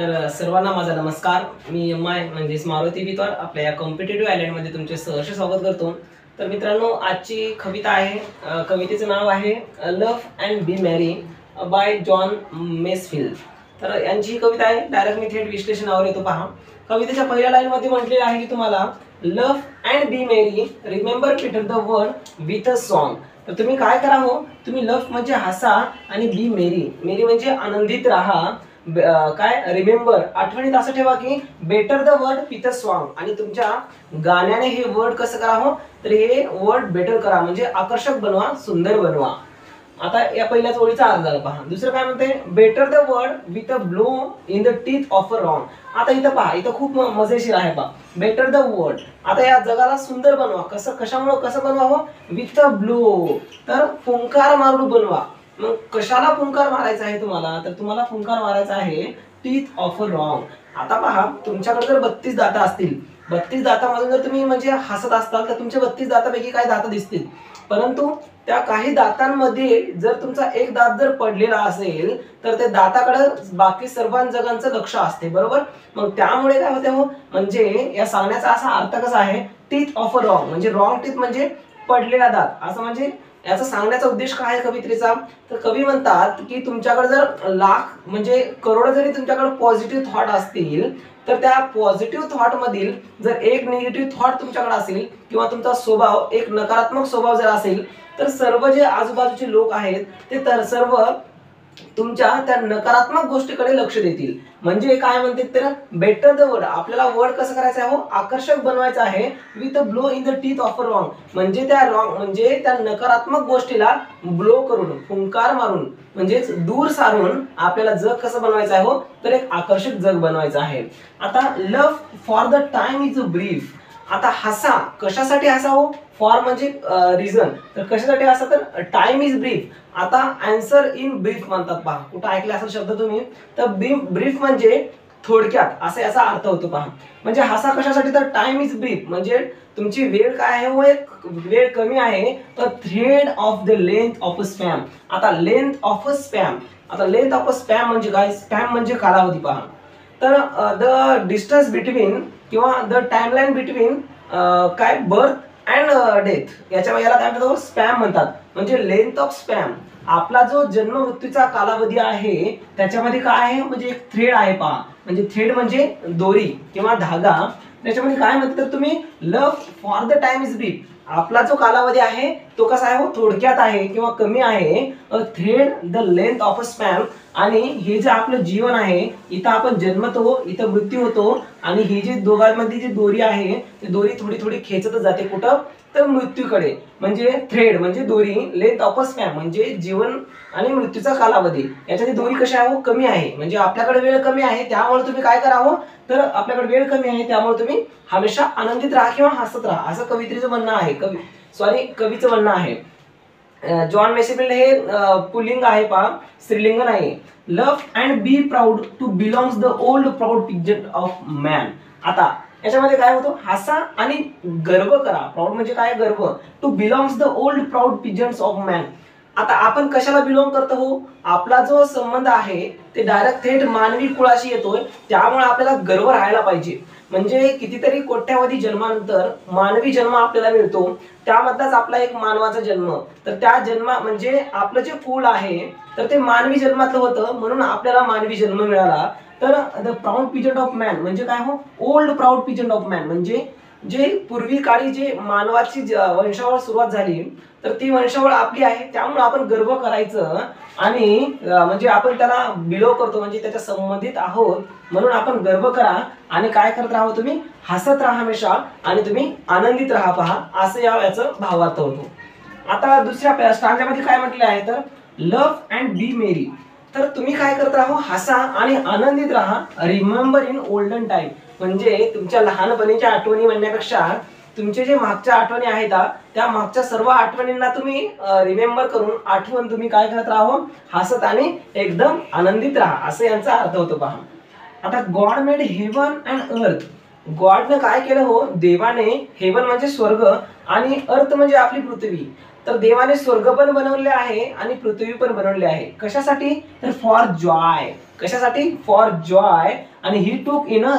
तर सर्वांना माझा नमस्कार। मी एम.आय म्हणजेच मारुती बितवार आपल्या या कॉम्पिटिटिव्ह आयलंडमध्ये तुमचे सहर्ष स्वागत करतो। तर मित्रांनो, आजची कविता आहे, कवितेचं नाव आहे लव्ह अँड बी मॅरी बाय जॉन मेसफिल्ड। तर यांची कविता आहे, डायरेक्ट मी थेट विश्लेषणावर येतो। पहा, कवितेच्या पहिल्या लाईनमध्ये म्हटलेलं आहे की तुम्हाला लव्ह अँड बी मॅरी, remember Peter the word with a song. तर तुम्ही काय करा हो, तुम्ही लव्ह म्हणजे हसा आणि बी मेरी, मेरी म्हणजे आनंदित राहा, काय रिमेंबर आठवणीत असं ठेवा की better the word with a song, आणि तुमच्या गाण्याने हे वर्ड कसं करा हो, तर हे वर्ड बेटर करा म्हणजे आकर्षक बनवा, सुंदर बनवा। आता या पहिल्याच ओळीचा अर्थ झाला। पहा दुसरं काय म्हणते, better the word with a blow in the teeth of a wrong. आता इथं पहा, इथं खूप मजेशीर आहे। पहा, बेटर द वर्ड, आता या जगाला सुंदर बनवा, कसं कशामुळे कसं बनवावं, विथ अ ब्लो, तर फुंकार मारून बनवा। मग कशाला फुंकार मारायचा आहे तुम्हाला, तर तुम्हाला फुंकार मारायचा आहे टीथ ऑफ अ रॉंग। आता पहा, तुमच्याकडे जर 32 दात असतील, 32 दातामधून जर तुम्ही म्हणजे हसत असताल तर तुमच्या 32 दातापैकी काही दात दिसतील, परंतु त्या काही दातांमध्ये जर तुमचा एक दात जर पडलेला असेल तर त्या दाताकडे बाकी सर्व जगांचं लक्ष असते, बरोबर। मग त्यामुळे काय होते हो, म्हणजे या सांगण्याचा असा अर्थ कसा आहे, टीथ ऑफ अ रॉंग म्हणजे रॉंग टीथ म्हणजे पडलेला दात, असं म्हणजे याचा सांगण्याचा उद्देश काय आहे कवितेचा, तर कवी म्हणतात की तुमच्याकडे जर लाख म्हणजे करोड जरी तुमच्याकडे पॉझिटिव्ह थॉट असतील, तर त्या पॉझिटिव्ह थॉट मधील जर एक निगेटिव्ह थॉट तुमच्याकडे असेल किंवा तुमचा स्वभाव एक नकारात्मक स्वभाव जर असेल, तर सर्व जे आजूबाजूचे लोक आहेत ते तर सर्व तुमच्या त्या नकारात्मक गोष्टीकडे लक्ष देतील। म्हणजे काय म्हणते, तर बेटर द वर्ड, आपल्याला वर्ड कसं करायचं आहे हो, आकर्षक बनवायचं आहे, with a blow in the teeth of a wrong, म्हणजे त्या रॉंग म्हणजे त्या नकारात्मक गोष्टीला ब्लो करून, फुंकार मारून, म्हणजेच दूर सारून आपल्याला जग कसं बनवायचं आहे हो, तर एक आकर्षक जग बनवायचं आहे। आता love for the time is brief, आता हसा कशासाठी हसा हो, फॉर म्हणजे रिझन, तर कशासाठी हसा, तर टाइम इज ब्रीफ। आता आन्सर इन ब्रीफ म्हणतात, पहा कुठं ऐकला असेल शब्द तुम्ही, तर ब्रीफ म्हणजे थोडक्यात, असा याचा अर्थ होतो। पहा म्हणजे हसा कशासाठी, तर टाइम इज ब्रीफ म्हणजे तुमची वेळ काय आहे हो, एक वेळ कमी आहे, तर thread of the length of a spam. आता लेंथ ऑफ अ स्पॅम, आता लेंथ ऑफ अ स्पॅम म्हणजे काय, स्पॅम म्हणजे कालावधी। पहा तर द डिस्टन्स बिटवीन किंवा द टाइमलाईन बिटवीन काय बर्थ अँड डेथ, याला काय म्हणतात, स्पॅम म्हणतात। म्हणजे लेंथ ऑफ स्पॅम, आपला जो जन्म मृत्यूचा कालावधी आहे त्याच्यामध्ये काय आहे, म्हणजे एक थ्रेड आहे। पहा म्हणजे थ्रेड म्हणजे दोरी किंवा धागा, त्याच्यामध्ये काय म्हणतात, तर तुम्ही love for the time is brief, आपला जो कालावधी आहे तो कसा आहे हो, थोडक्यात आहे किंवा कमी आहे, thread the length of a spam, आणि हे जे आपलं जीवन आहे, इथं आपण जन्मतो, इथं मृत्यू होतो, आणि ही जी दोघांमध्ये जी दोरी आहे ती दोरी थोडी थोडी खेचत जाते, कुठं, तर मृत्यूकडे। म्हणजे थ्रेड म्हणजे दोरी, लेंथ ऑफ अ स्पॅम म्हणजे जीवन आणि मृत्यूचा कालावधी, याच्यात दोरी कशी आहे हो, कमी आहे, म्हणजे आपल्याकडे वेळ कमी आहे, त्यामुळे तुम्ही काय करावं, तर आपल्याकडे वेळ कमी आहे त्यामुळे तुम्ही हमेशा आनंदित राहा किंवा हसत राहा, असं कवितेचं म्हणणं आहे, कवीचं म्हणणं आहे। जॉन मेसेफिल्ड हे पुल्लिंग आहे, पहा स्त्रीलिंग नाही। Love and be proud to belongs the old proud pigeon of man. आता याच्यामध्ये काय होतं, हसा आणि गर्व करा, प्राऊड म्हणजे काय, गर्व, to belongs the old proud pigeons of man. आता आपण कशाला बिलॉंग करतो हो, आपला जो संबंध आहे ते डायरेक्ट थेट मानवी कुळाशी येतोय, त्यामुळे आपल्याला गर्व राहायला पाहिजे। म्हणजे कितीतरी कोट्यावधी जन्मानंतर मानवी जन्म आपल्याला मिळतो, त्यामधलाच आपला एक मानवाचा जन्म, तर त्या जन्मा म्हणजे आपलं जे कुळ आहे तर ते मानवी जन्मातलं होतं, म्हणून आपल्याला मानवी जन्म मिळाला। तर द प्राऊड पिजंट ऑफ मॅन म्हणजे काय हो, ओल्ड प्राऊड पिजंट ऑफ मॅन म्हणजे जे पूर्वी काळी जे मानवाची वंशावळ सुरुवात झाली, तर ती वंशावळ आपली आहे, त्यामुळे आपण गर्व करायचं, आणि म्हणजे आपण त्याला बिलो करतो, म्हणजे त्याच्या संबंधित आहोत, म्हणून आपण गर्व करा, आणि काय करत राहा, तुम्ही हसत राहा हमेशा, आणि तुम्ही आनंदित राहा। पहा असं याचं भावार्थ होतो। आता दुसऱ्या स्टांजामध्ये काय म्हटले आहे, तर लव्ह अँड बी मेरी, तर तुम्ही काय करत राहा, हसा आणि आनंदित राहा, रिमेंबर इन ओल्डन टाइम म्हणजे तुमच्या लहानपणीच्या आठवणी म्हणण्यापेक्षा तुमचे जे मागच्या आठवणी आहेत त्या मागच्या सर्व आठवणींना तुम्ही रिमेंबर करून आठवण तुम्ही काय करत राहा, हसत आणि एकदम आनंदित राहा, असं यांचा अर्थ होतो। पहा आता गॉड मेड हेवन अँड अर्थ, गॉडने काय केलं हो, देवाने, हेवन म्हणजे स्वर्ग आणि अर्थ म्हणजे आपली पृथ्वी, तर देवाने स्वर्ग पण बनवले आहे आणि पृथ्वी पण बनवले आहे, कशासाठी, तर फॉर जॉय, कशासाठी? फॉर जॉय आणि ही टूक इन अ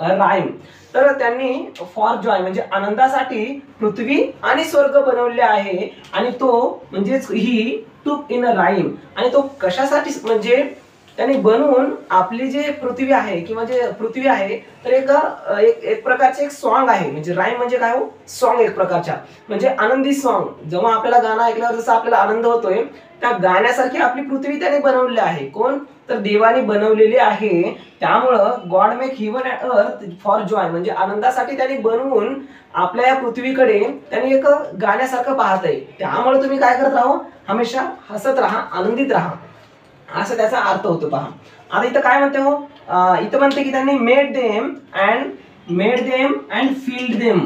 राईम. तर त्यांनी फॉर जॉय म्हणजे आनंदासाठी पृथ्वी आणि स्वर्ग बनवले आहे आणि तो म्हणजेच ही टूक इन अ राईम. आणि तो कशासाठी म्हणजे त्यांनी बनवून आपली जे पृथ्वी आहे किंवा जे पृथ्वी आहे तर एक प्रकारचे एक सॉन्ग आहे. म्हणजे राईम म्हणजे काय हो? सॉन्ग एक प्रकारच्या म्हणजे आनंदी सॉन्ग. जेव्हा आपल्याला गाणं ऐकल्यावर जसा आपल्याला आनंद होतोय त्या गाण्यासारखी आपली पृथ्वी त्याने बनवलेली आहे. कोण? तर देवाने बनवलेली आहे. त्यामुळं God make heaven and earth for joy म्हणजे आनंदासाठी त्यांनी बनवून आपल्या या पृथ्वीकडे त्यांनी एक गाण्यासारखं पाहत आहे. त्यामुळे तुम्ही काय करत राहा? हमेशा हसत राहा, आनंदित राहा, असं त्याचा अर्थ होतो. पहा आता इथं काय म्हणते हो? इथं म्हणते की त्यांनी made them and field them.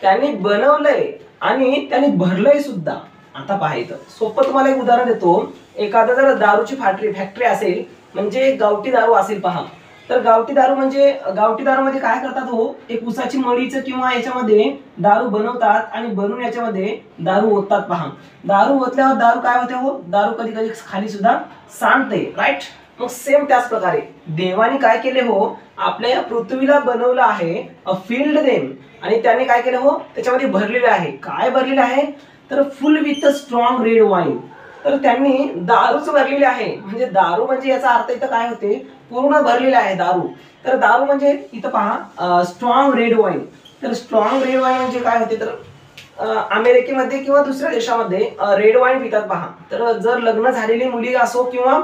त्यांनी बनवलंय आणि त्यांनी भरलंय सुद्धा. आता पहा इथं सोपं तुम्हाला एक उदाहरण देतो. एखादा जर दारूची फॅक्टरी असेल म्हणजे गावठी दारू असेल. पहा तर गावठी दारू मध्ये काय करतात हो? एक उसाची मळीचं किंवा याच्यामध्ये दारू बनवतात आणि बनवून याच्यामध्ये दारू ओततात. पहा दारू ओतल्यावर दारू काय होते हो? दारू कधी कधी खाली सुद्धा सांडते. राईट. मग सेम त्याच प्रकारे देवाने काय केले हो? आपल्या या पृथ्वीला बनवलं आहे फील्ड देम आणि त्याने काय केलं हो? त्याच्यामध्ये भरलेले आहे. काय भरलेले आहे? तर फुल विथ स्ट्रॉंग रेड वाईन. तर त्यांनी दारूच भरलेली आहे. म्हणजे दारू म्हणजे याचा अर्थ इथं काय होते? पूर्ण भरलेले आहे दारू. तर दारू म्हणजे इथं पहा स्ट्रॉंग रेड वाईन. तर स्ट्रॉंग रेड वाईन म्हणजे काय होते? तर अमेरिकेमध्ये किंवा दुसऱ्या देशामध्ये रेड वाईन पितात. पहा तर जर लग्न झालेली मुली असो किंवा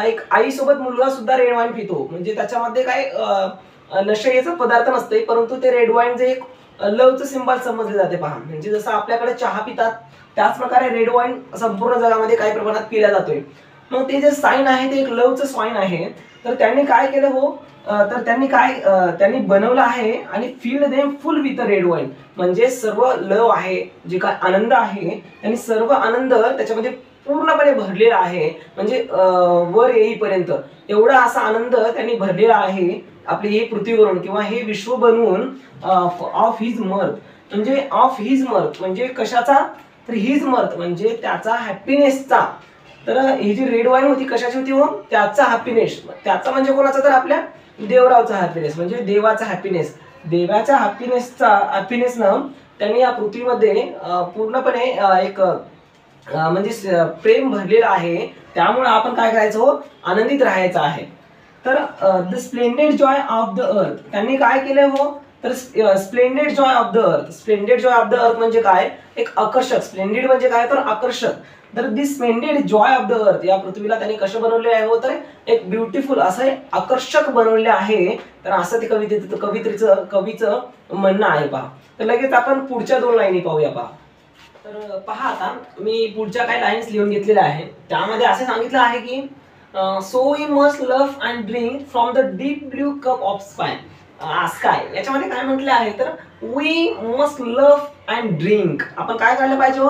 एक आई सोबत मुलगा सुद्धा रेड वाईन पितो. म्हणजे त्याच्यामध्ये काय नशेचा पदार्थ नसते परंतु ते रेड वाईन जे एक लवचं सिंबल समजले जाते. पहा म्हणजे जसं आपल्याकडे चहा पितात त्याच प्रकारे रेड वाईन संपूर्ण जगामध्ये काही प्रमाणात पिला जातोय. मग ते जे साईन आहे ते एक लवचं साईन आहे. तर त्यांनी काय केलं हो? तर त्यांनी बनवलं आहे आणि field them full with red wine म्हणजे सर्व लव आहे जे काय आनंद आहे त्यांनी सर्व आनंद त्याच्यामध्ये पूर्णपणे भरलेला आहे. म्हणजे वर येईपर्यंत एवढा असा आनंद त्यांनी भरलेला आहे आपली ही पृथ्वीवरून किंवा हे विश्व बनवून ऑफ हिज मर्थ. म्हणजे ऑफ हिज मर्थ म्हणजे कशाचा? तर हिज मर्थ म्हणजे त्याचा हॅपीनेसचा. तर ही जी रेड वाईन होती कशाची होती हो? त्याचा हॅपीनेस. त्याचा म्हणजे कोणाचा? तर आपल्या देवरावचा हॅपीनेस म्हणजे देवाचा हॅपीनेस. देवाच्या हॅपीनेसनं त्यांनी या पृथ्वीमध्ये पूर्णपणे एक म्हणजे प्रेम भरलेलं आहे. त्यामुळे आपण काय करायचं हो? आनंदित राहायचं आहे. तर the splendid joy of the अर्थ त्यांनी काय केलं हो? तर स्प्लेंडेड जॉय ऑफ द अर्थ. स्प्लेंडेड जॉय ऑफ द अर्थ म्हणजे काय? एक आकर्षक. स्प्लेंडेड म्हणजे काय? तर आकर्षक. तर this splendid joy of the earth या पृथ्वीला त्यांनी कसं बनवले आहे हो? तर एक ब्युटिफुल असं आकर्षक बनवले आहे. तर असं ते कवीचं म्हणणं आहे. पहा तर लगेच आपण पुढच्या 2 लाईनी पाहूया. पहा तर पहा आता मी पुढच्या काही लाईन्स लिहून घेतलेल्या आहेत. त्यामध्ये असे सांगितलं आहे की so we must love and drink from the deep blue cup of sky. याच्यामध्ये काय म्हटलं आहे? तर we must love and drink. आपण काय करायला पाहिजे हो?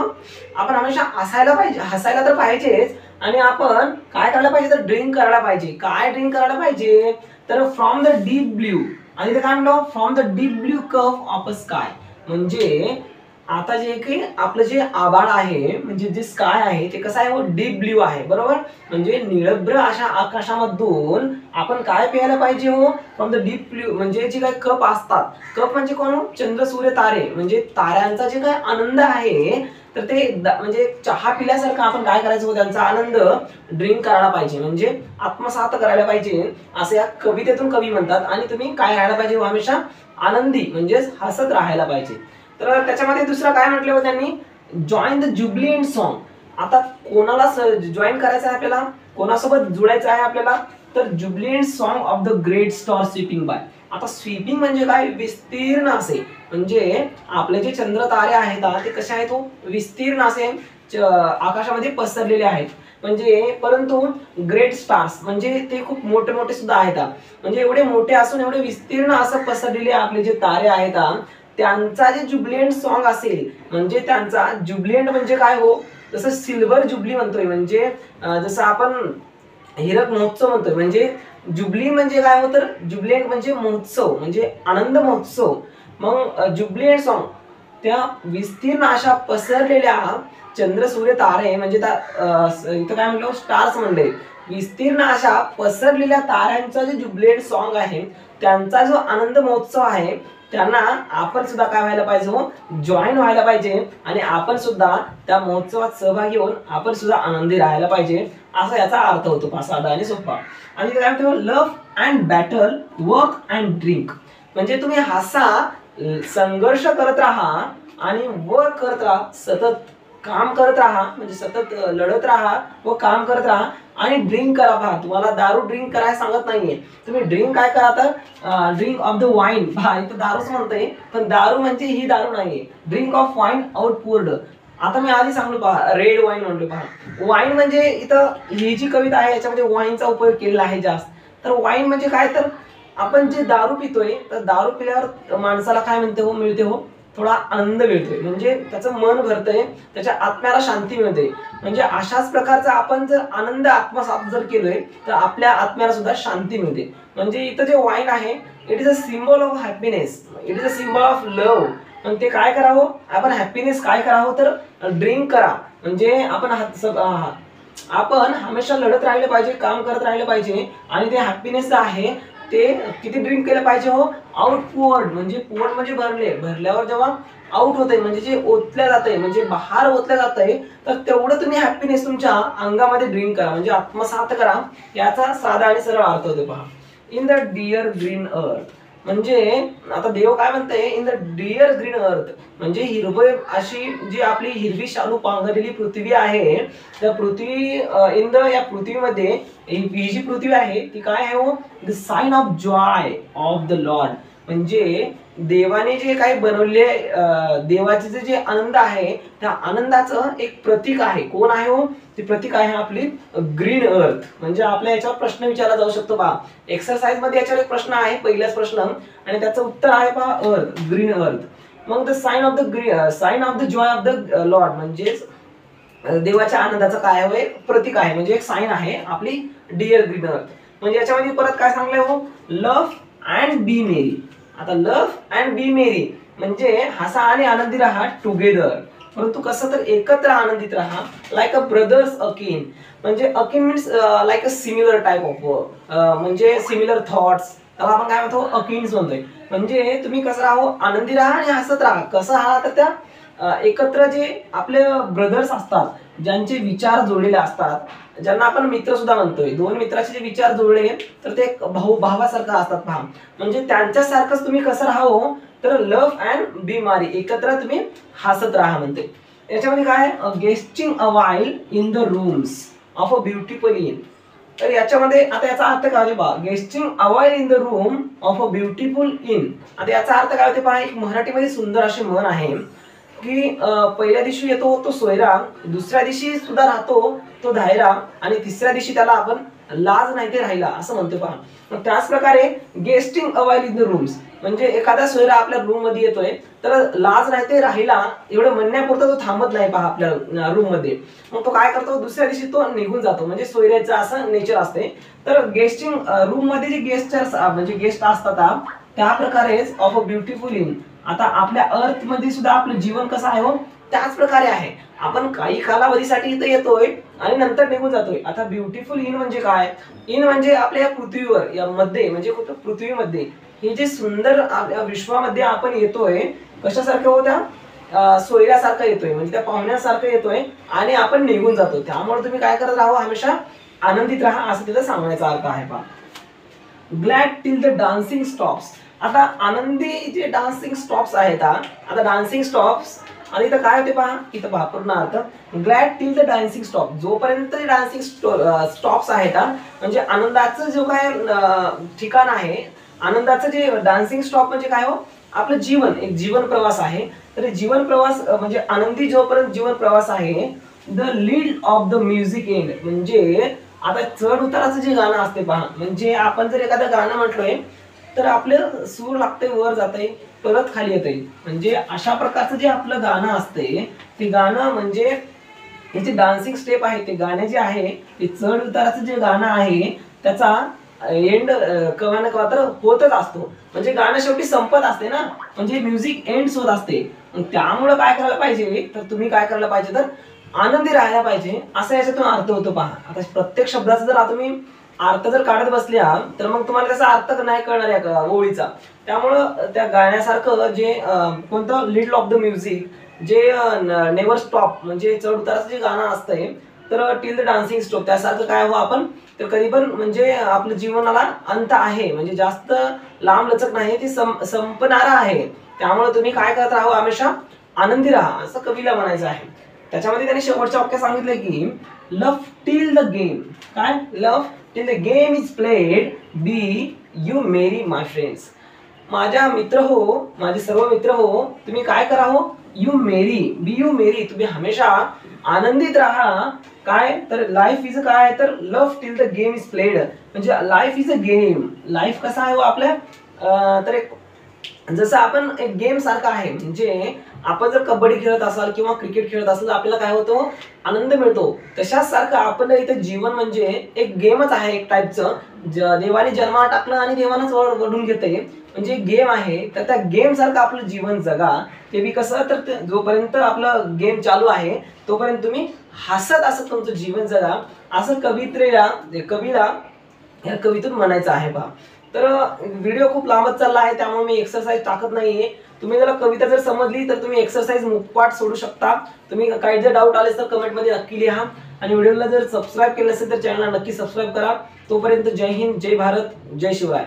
आपण हमेशा हसायला तर पाहिजेच आणि आपण काय करायला पाहिजे? तर ड्रिंक करायला पाहिजे. काय ड्रिंक करायला पाहिजे? तर फ्रॉम द डीप ब्ल्यू. आणि ते काय म्हणतो? From the deep blue cup of a sky. म्हणजे आता जे काही आपलं जे आभाळ आहे म्हणजे जे स्काय आहे ते कसं आहे हो? डीप ब्ल्यू आहे. बरोबर. म्हणजे निळभ्र अशा आकाशामधून आपण काय प्यायला पाहिजे हो? फ्रॉम द डीप ब्ल्यू म्हणजे जे काही कप असतात. कप म्हणजे कोण? चंद्र सूर्य तारे म्हणजे ताऱ्यांचा जे काही आनंद आहे तर ते म्हणजे चहा पिल्यासारखं आपण काय करायचं हो? त्यांचा आनंद ड्रिंक करायला पाहिजे म्हणजे आत्मसात करायला पाहिजे असं या कवितेतून कवी म्हणतात. आणि तुम्ही काय राहायला पाहिजे हो? हमेशा आनंदी म्हणजेच हसत राहायला पाहिजे. तर त्याच्यामध्ये दुसरं काय म्हटलं हो त्यांनी? Join the jubilant song. आता कोणाला जॉईन करायचं आहे आपल्याला? कोणासोबत जुळायचं आहे आपल्याला? तर jubilant song of the great star sweeping by. आता स्वीपिंग म्हणजे काय? विस्तीर्ण असे. म्हणजे आपले जे चंद्र तारे आहेत ते कसे आहेत हो? विस्तीर्ण असे आकाशामध्ये पसरलेले आहेत. म्हणजे परंतु ग्रेट स्टार्स म्हणजे ते खूप मोठे मोठे सुद्धा आहेत. म्हणजे एवढे मोठे असून एवढे विस्तीर्ण असं पसरलेले आपले जे तारे आहेत त्यांचा जे जुबलिएंट सॉन्ग असेल म्हणजे त्यांचा जुबलिएंट म्हणजे काय हो? जसं सिल्वर जुबली म्हणतोय म्हणजे जसं आपण हिरक महोत्सव म्हणतोय. म्हणजे जुबली म्हणजे काय हो? तर जुबलिएंट म्हणजे महोत्सव म्हणजे आनंद महोत्सव. मग जुबलिएंट सॉन्ग त्या विस्तीर्ण अशा पसरलेल्या चंद्र सूर्य तारे म्हणजे इथं काय म्हणलं? स्टार्स म्हणले. विस्तीर्ण अशा पसरलेल्या ताऱ्यांचा जे जुबलेट सॉन्ग आहे, त्यांचा जो आनंद महोत्सव आहे, त्यांना आपण सुद्धा काय व्हायला पाहिजे, जॉईन व्हायला पाहिजे आणि आपण सुद्धा त्या महोत्सवात सहभागी होऊन आपण सुद्धा आनंदी राहायला पाहिजे, असा याचा अर्थ होतो साधा आणि सोपा. आणि काय म्हणतो, love and battle, work and drink. म्हणजे तुम्ही हसा, संघर्ष करत राहा आणि वर्क करत राहा, सतत काम करत राहा, म्हणजे सतत लढत राहा व काम करत राहा आणि ड्रिंक करा. पहा, तुम्हाला दारू ड्रिंक करायला सांगत नाहीये, तुम्ही ड्रिंक काय करा तर ड्रिंक ऑफ द वाईन. पहा, इथं दारूच म्हणतोय, पण दारू म्हणजे ही दारू नाहीये. Drink of wine out poured. आता मी आधी सांगलो, पहा रेड वाईन म्हणलो. पहा, वाईन म्हणजे इथं ही जी कविता आहे याच्यामध्ये वाईनचा उपयोग केलेला आहे जास्त. तर वाईन म्हणजे काय तर आपण जे दारू पितोय, तर दारू पिल्यावर माणसाला काय म्हणते मिळते थोडा आनंद मिळतोय, म्हणजे त्याचं मन भरतंय, त्याच्या आत्म्याला शांती मिळते. म्हणजे अशाच प्रकारचा आपण जर आनंद आत्मसात जर केलोय तर आपल्या आत्म्याला सुद्धा शांती मिळते. म्हणजे इथं जे वाईन आहे, it is a symbol of happiness, it is a symbol of love. पण ते काय करावं आपण, हॅपीनेस काय करावं तर ड्रिंक करा. म्हणजे आपण हमेशा लढत राहिले पाहिजे, काम करत राहिले पाहिजे आणि ते हॅपीनेस आहे ते किती ड्रिंक केलं पाहिजे, आउटवर्ड. म्हणजे पोर्ड म्हणजे भरल्यावर जेव्हा आउट होते, म्हणजे जे ओतल्या जाते, म्हणजे बाहेर ओतल्या जाते, तर तेवढं तुम्ही हॅपीनेस तुमच्या अंगामध्ये ड्रिंक करा, म्हणजे आत्मसात करा. याचा साधा आणि सरळ अर्थ होतो. पहा, in the dear green earth. म्हणजे आता देव काय म्हणते, in the dear green earth, म्हणजे हिरवळ अशी जी आपली हिरवी शालू पांघरलेली पृथ्वी आहे, त्या पृथ्वी या पृथ्वीमध्ये ही जी पृथ्वी आहे ती काय आहे, the sign of joy of the Lord. म्हणजे देवाने जे काही बनवले, देवाचे जे आनंद आहे त्या आनंदाचं एक प्रतीक आहे. कोण आहे ते प्रतीक आहे आपली ग्रीन अर्थ. म्हणजे आपल्या याच्यावर प्रश्न विचारला जाऊ शकतो. पहा, एक्सरसाइज मध्ये याच्यावर एक प्रश्न आहे, पहिलाच प्रश्न, आणि त्याचं उत्तर आहे पहा अर्थ, ग्रीन अर्थ. मग the sign of the joy of the Lord, म्हणजे देवाच्या आनंदाचं काय आहे, प्रतीक आहे, म्हणजे एक साइन आहे आपली डिअर ग्रीन अर्थ. म्हणजे याच्यामध्ये परत काय सांगलंय, लव्ह अँड बी मेरी. आता लव्ह अँड बी मेरी म्हणजे हसा आणि आनंदी राहा टुगेदर. परंतु कसं तर एकत्र आनंदित राहा, लाईक अ ब्रदर्स अकिन. म्हणजे akin means like a similar type of, म्हणजे सिमिलर थॉट्स, त्याला आपण काय म्हणतो अकिन्स म्हणतोय. म्हणजे तुम्ही कसं राहा, आनंदी राहा आणि हसत राहा. कसं राहा तर त्या एकत्र जे आपले ब्रदर्स असतात, ज्यांचे विचार जोडलेले असतात, ज्यांना आपण मित्र सुद्धा म्हणतोय, दोन मित्राचे जे विचार जोडले तर ते भावासारखं असतात. पहा, म्हणजे त्यांच्यासारखंच तुम्ही कसं राहावं तर लव्ह अँड बी मारी, एकत्र तुम्ही हसत राहा म्हणते. याच्यामध्ये काय, guesting a while in the rooms of a beautiful inn. तर याच्यामध्ये आता याचा अर्थ काय होते पहा, guesting a while in the room of a beautiful inn. आता याचा अर्थ काय होते पहा, एक मराठीमध्ये सुंदर अशी म्हण आहे की पहिल्या दिवशी येतो तो सोयरा, दुसऱ्या दिवशी सुद्धा राहतो तो धायरा, आणि तिसऱ्या दिवशी त्याला आपण लाज नाही ते राहिला असं म्हणतो. पहा, मग त्याच प्रकारे गेस्टिंग a while in the rooms म्हणजे एखादा सोयरा आपल्या रूम मध्ये येतोय तर लाज नाही ते राहिला एवढं म्हणण्यापुरतं तो थांबत नाही. पहा, आपल्या रूम मध्ये, मग तो काय करतो, दुसऱ्या दिवशी तो निघून जातो. म्हणजे सोयऱ्याचं असं नेचर असते. तर गेस्टिंग रूम मध्ये जे गेस्टर्स म्हणजे गेस्ट असतात त्या प्रकारेच ऑफ अ ब्युटिफुल इन. आता आपल्या अर्थ मध्ये सुद्धा आपलं जीवन कसं आहे त्याच प्रकारे आहे. आपण काही कालावधीसाठी इथं येतोय आणि नंतर निघून जातोय. आता ब्युटिफुल इन म्हणजे काय, इन म्हणजे आपल्या पृथ्वीवर या मध्ये, म्हणजे पृथ्वीमध्ये हे जे सुंदर विश्वामध्ये आपण येतोय, कशासारखं होत्या सोयऱ्यासारखं येतोय, म्हणजे त्या पाहुण्यासारखं येतोय आणि आपण निघून जातो. त्यामुळे तुम्ही काय करत राहा, हमेशा आनंदित राहा, असं तिथं सांगण्याचा अर्थ आहे. पहा, glad till the dancing stops. आता आनंदी जे डान्सिंग स्टॉप्स आहेत, आता डान्सिंग स्टॉप्स आणि इथं काय होते पहा, इथं पहा पूर्ण अर्थ, glad till the dancing stop. जोपर्यंत डान्सिंग स्टॉप्स आहेत म्हणजे आनंदाचं जो काय ठिकाण आहे, आनंदाचं जे डान्सिंग स्टॉप म्हणजे काय आपलं जीवन, एक जीवन प्रवास आहे. तर जीवन प्रवास म्हणजे आनंदी जोपर्यंत जीवन प्रवास आहे, the lead of the music end. म्हणजे आता चढ उताराचं जे गाणं असते पहा, म्हणजे आपण जर एखादं गाणं म्हटलोय तर आपलं सूर लागते, वर जाते, परत खाली येते. म्हणजे अशा प्रकारचं जे आपलं गाणं असते ते गाणं म्हणजे याची डान्सिंग स्टेप आहे, ते गाणे जे आहे ते चढ उताराचं जे गाणं आहे त्याचा एंड केव्हा ना केव्हा तर होतच असतो. म्हणजे गाणं शेवटी संपत असते ना, म्हणजे म्युझिक एंड्स होत असते. त्यामुळे काय करायला पाहिजे तर तुम्ही काय करायला पाहिजे तर आनंदी राहायला पाहिजे, असा याच्यातून अर्थ होतो पहा. आता प्रत्येक शब्दाचा जर तुम्ही अर्थ जर काढत बसल्या तर मग तुम्हाला त्याचा अर्थ नाही कळणार या ओळीचा. त्यामुळं त्या गाण्यासारखं जे कोणतं लिटल ऑफ द म्युझिक, जे नेव्हर स्टॉप म्हणजे चढ उताराचं जे गाणं असतंय, तर टिल द डान्सिंग स्टॉप त्यासारखं काय हो आपण तर कधी पण म्हणजे आपल्या जीवनाला अंत आहे, म्हणजे जास्त लांब लचक नाही, ती संपणारा आहे. त्यामुळे तुम्ही काय करत राहा, हमेशा आनंदी राहा, असं कवीला म्हणायचं आहे. त्याच्यामध्ये त्यांनी शेवटच्या वाक्यात सांगितलंय की लव्ह टिल द गेम, काय love till the game is played, be you merry my friends. माझ्या मित्र हो, माझे सर्व मित्र हो, तुम्ही काय करा हो, यू मेरी, बी यू मेरी, तुम्ही हमेशा आनंदित राहा. काय तर लाईफ इज काय तर love till the game is played, म्हणजे life is a game. Life कसा आहे हो आपल्या तर एक जसं आपण एक गेम सारखा आहे. म्हणजे आपण जर कबड्डी खेळत असाल किंवा क्रिकेट खेळत असाल तर आपल्याला काय होतो, आनंद मिळतो. तशाच सारखं आपण इथं जीवन म्हणजे एक गेमच आहे एक टाईपचं. देवाने जन्माला टाकलं आणि देवानंच वडून घेते, म्हणजे गेम आहे. तर त्या गेम सारखं आपलं जीवन जगा. ते बी कसं तर जोपर्यंत आपलं गेम चालू आहे तोपर्यंत तुम्ही हसत असत तुमचं जीवन जगा, असं कवीला या कवितेतून म्हणायचं आहे पहा. तर व्हिडिओ खूप लांबत चालला आहे, त्यामुळे मी एक्सरसाइज टाकत नाहीये. तुम्ही जर कविता जर समजली तर तुम्ही एक्सरसाइज मुकपाट सोडू शकता. तुम्ही काही जर डाऊट आले तर कमेंटमध्ये नक्की लिहा. आणि व्हिडिओला जर सबस्क्राईब केलं असेल तर चॅनलला नक्की सबस्क्राईब करा. तोपर्यंत जय हिंद, जय भारत, जय शिवराय.